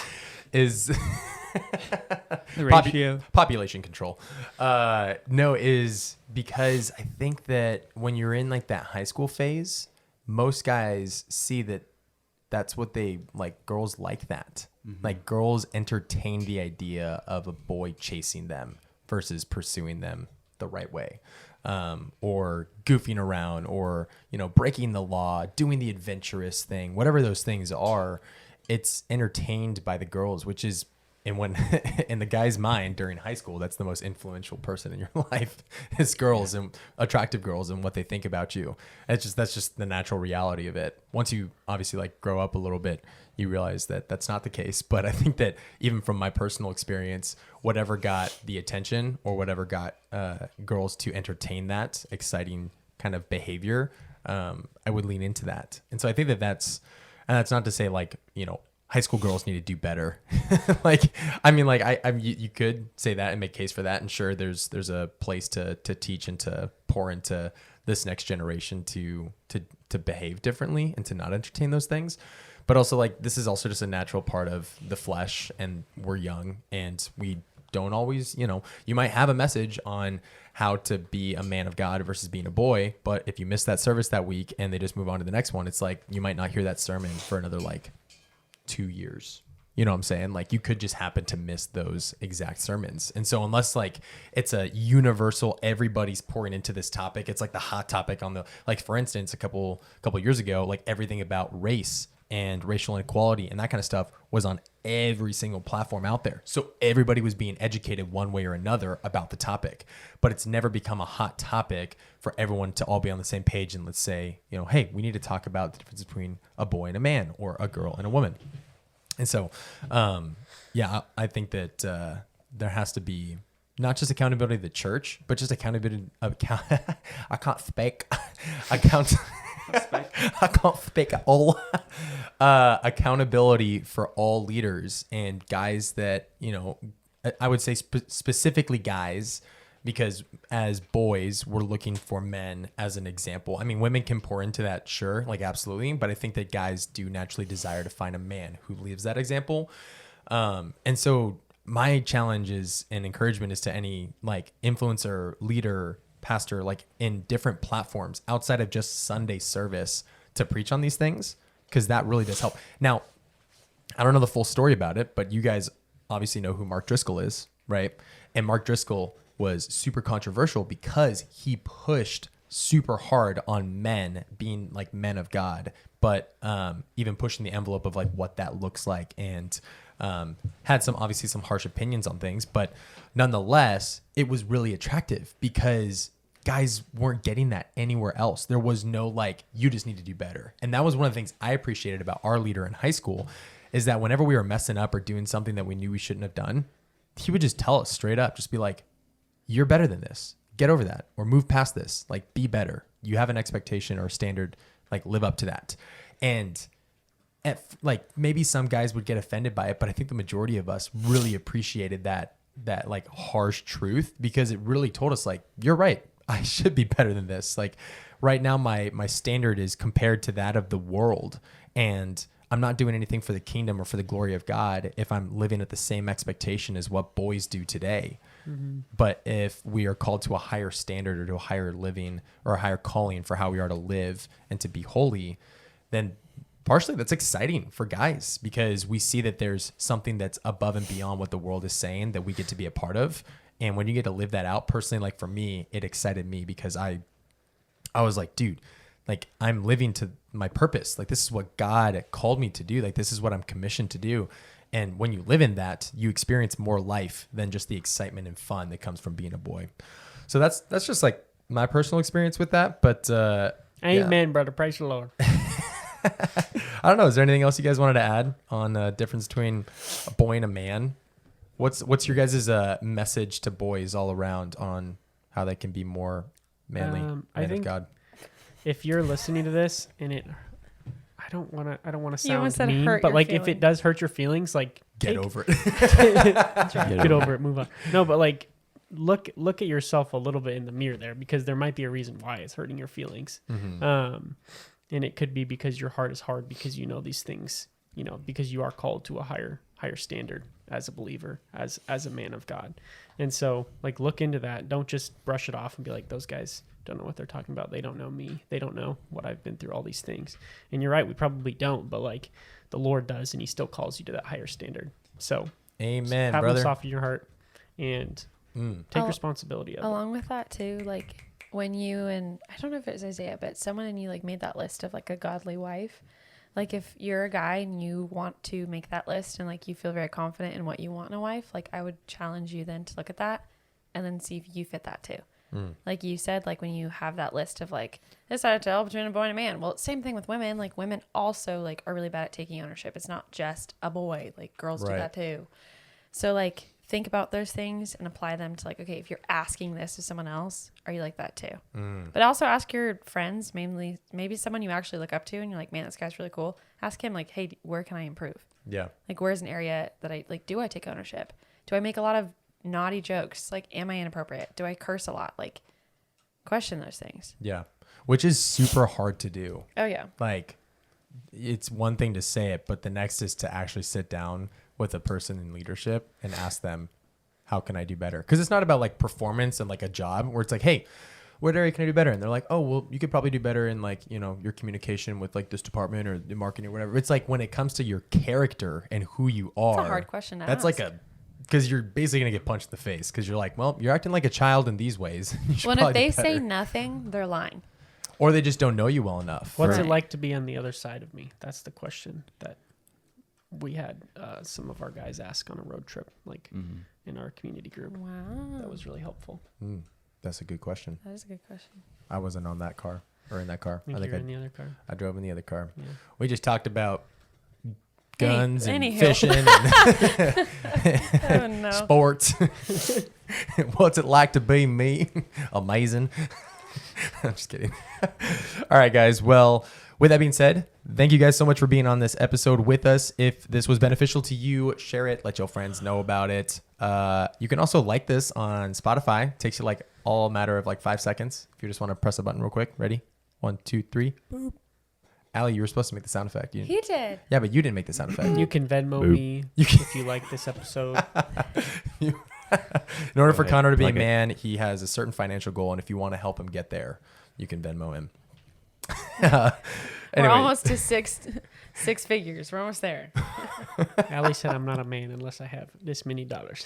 Speaker 1: is
Speaker 4: the ratio.
Speaker 1: Population control. No, is because I think that when you're in like that high school phase, most guys see that that's what they like. Girls like that. Mm-hmm. Like girls entertain the idea of a boy chasing them versus pursuing them the right way. Or goofing around, or, breaking the law, doing the adventurous thing, whatever those things are, it's entertained by the girls, which is, and when in the guy's mind during high school, that's the most influential person in your life is girls and attractive girls and what they think about you. That's just the natural reality of it. Once you obviously like grow up a little bit, you realize that that's not the case. But I think that even from my personal experience, whatever got the attention or whatever got girls to entertain that exciting kind of behavior, I would lean into that. And so I think that's not to say like, high school girls need to do better. You could say that and make case for that. And sure, there's a place to teach and to pour into this next generation to behave differently and to not entertain those things. But also like, this is also just a natural part of the flesh, and we're young and we don't always, you might have a message on how to be a man of God versus being a boy. But if you miss that service that week and they just move on to the next one, it's like, you might not hear that sermon for another like 2 years. You know what I'm saying? Like you could just happen to miss those exact sermons. And so unless like it's a universal, everybody's pouring into this topic, it's like the hot topic on the, like for instance, a couple years ago, like everything about race and racial inequality and that kind of stuff was on every single platform out there. So everybody was being educated one way or another about the topic, but it's never become a hot topic for everyone to all be on the same page. And let's say, hey, we need to talk about the difference between a boy and a man or a girl and a woman. And so, I think that there has to be not just accountability of the church, but just accountability of I can't speak. Accountability for all leaders and guys that, I would say specifically guys, because as boys, we're looking for men as an example. I mean, women can pour into that, sure, like absolutely. But I think that guys do naturally desire to find a man who lives that example. And so my challenge is and encouragement is to any like influencer, leader, pastor, like in different platforms outside of just Sunday service to preach on these things, because that really does help. Now, I don't know the full story about it, but you guys obviously know who Mark Driscoll is, right? And Mark Driscoll was super controversial because he pushed super hard on men being like men of God, but even pushing the envelope of like what that looks like, and had some harsh opinions on things, but nonetheless, it was really attractive because guys weren't getting that anywhere else. There was no like, you just need to do better. And that was one of the things I appreciated about our leader in high school, is that whenever we were messing up or doing something that we knew we shouldn't have done, he would just tell us straight up, just be like, you're better than this. Get over that or move past this. Like, be better. You have an expectation or a standard, like live up to that. And like maybe some guys would get offended by it, but I think the majority of us really appreciated that like harsh truth, because it really told us like, you're right, I should be better than this. Like right now, my standard is compared to that of the world, and I'm not doing anything for the kingdom or for the glory of God if I'm living at the same expectation as what boys do today. Mm-hmm. But if we are called to a higher standard or to a higher living or a higher calling for how we are to live and to be holy, then partially that's exciting for guys, because we see that there's something that's above and beyond what the world is saying that we get to be a part of. And when you get to live that out, personally, like for me, it excited me, because I was like, dude, like I'm living to my purpose. Like this is what God called me to do. Like this is what I'm commissioned to do. And when you live in that, you experience more life than just the excitement and fun that comes from being a boy. So that's just like my personal experience with that. But
Speaker 2: amen, brother. Praise the Lord.
Speaker 1: I don't know. Is there anything else you guys wanted to add on the difference between a boy and a man? What's your guys' message to boys all around on how they can be more manly,
Speaker 2: I think
Speaker 1: of God?
Speaker 2: If you're listening to this and I don't want to sound
Speaker 3: almost said
Speaker 2: mean,
Speaker 3: hurt
Speaker 2: but
Speaker 3: your
Speaker 2: like if
Speaker 3: feelings.
Speaker 2: it does hurt your feelings, like
Speaker 1: Get over it.
Speaker 2: get over it, move on. No, but like look at yourself a little bit in the mirror there, because there might be a reason why it's hurting your feelings. Mm-hmm. And it could be because your heart is hard, because you know these things, you know, because you are called to a higher standard as a believer, as a man of God. And so like look into that. Don't just brush it off and be like, those guys don't know what they're talking about. They don't know me. They don't know what I've been through, all these things. And you're right, we probably don't, but like the Lord does, and he still calls you to that higher standard. So
Speaker 1: Amen,
Speaker 2: have
Speaker 1: brother.
Speaker 2: them soften your heart and take responsibility of it.
Speaker 3: Along with that too, like when you, and I don't know if it was Isaiah, but someone and you like made that list of like a godly wife. Like if you're a guy and you want to make that list and like you feel very confident in what you want in a wife, like I would challenge you then to look at that and then see if you fit that too. Like you said, like when you have that list of like, this I tell between a boy and a man. Well, same thing with women. Like women also like are really bad at taking ownership. It's not just a boy. Like girls do that too. So like think about those things and apply them to like, okay, if you're asking this to someone else, are you like that too? But also ask your friends, mainly maybe someone you actually look up to and you're like, man, this guy's really cool. Ask him like, hey, where can I improve?
Speaker 1: Yeah.
Speaker 3: Like where's an area that I like, do I take ownership? Do I make a lot of naughty jokes? Like, am I inappropriate? Do I curse a lot? Like question those things.
Speaker 1: Yeah. Which is super hard to do.
Speaker 3: Oh yeah.
Speaker 1: Like it's one thing to say it, but the next is to actually sit down with a person in leadership and ask them, how can I do better? Because it's not about like performance and like a job where it's like, hey, what area can I do better? And they're like, oh, well, you could probably do better in like, you know, your communication with like this department or the marketing or whatever. It's like when it comes to your character and who you are.
Speaker 3: It's a hard question to
Speaker 1: that's
Speaker 3: ask.
Speaker 1: like because you're basically going to get punched in the face because you're like, well, you're acting like a child in these ways.
Speaker 3: Well, if they say nothing, they're lying.
Speaker 1: Or they just don't know you well enough.
Speaker 2: What's
Speaker 3: Right.
Speaker 2: it like to be on the other side of me? That's the question that we had some of our guys ask on a road trip, like in our community group.
Speaker 3: Wow.
Speaker 2: That was really helpful.
Speaker 1: That's a good question.
Speaker 3: That is a good question.
Speaker 1: I wasn't on that car or in that car.
Speaker 2: I think you're in the other car.
Speaker 1: I drove in the other car.
Speaker 2: Yeah.
Speaker 1: We just talked about guns and
Speaker 3: Anywho.
Speaker 1: fishing and
Speaker 3: Oh no.
Speaker 1: sports. What's it like to be me? Amazing. I'm just kidding. All right, guys. Well, with that being said, thank you guys so much for being on this episode with us. If this was beneficial to you, share it. Let your friends know about it. You can also like this on Spotify. It takes you like all a matter of like 5 seconds. If you just want to press a button real quick. Ready? 1, 2, 3. Boop. Allie, you were supposed to make the sound effect.
Speaker 3: He did.
Speaker 1: Yeah, but you didn't make the sound effect.
Speaker 2: You can Venmo
Speaker 4: Boop.
Speaker 2: me if you like this episode.
Speaker 1: In order for
Speaker 4: ahead,
Speaker 1: Connor to be a
Speaker 4: plug it.
Speaker 1: man, he has a certain financial goal, and if you want to help him get there, you can Venmo him.
Speaker 3: We're
Speaker 1: Anyway.
Speaker 3: almost to six figures. We're almost there.
Speaker 2: Allie said I'm not a man unless I have this many dollars.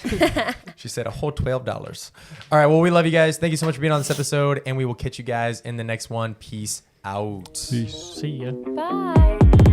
Speaker 1: She said a whole $12. All right. Well, we love you guys. Thank you so much for being on this episode, and we will catch you guys in the next one. Peace out.
Speaker 2: See ya.
Speaker 3: Bye.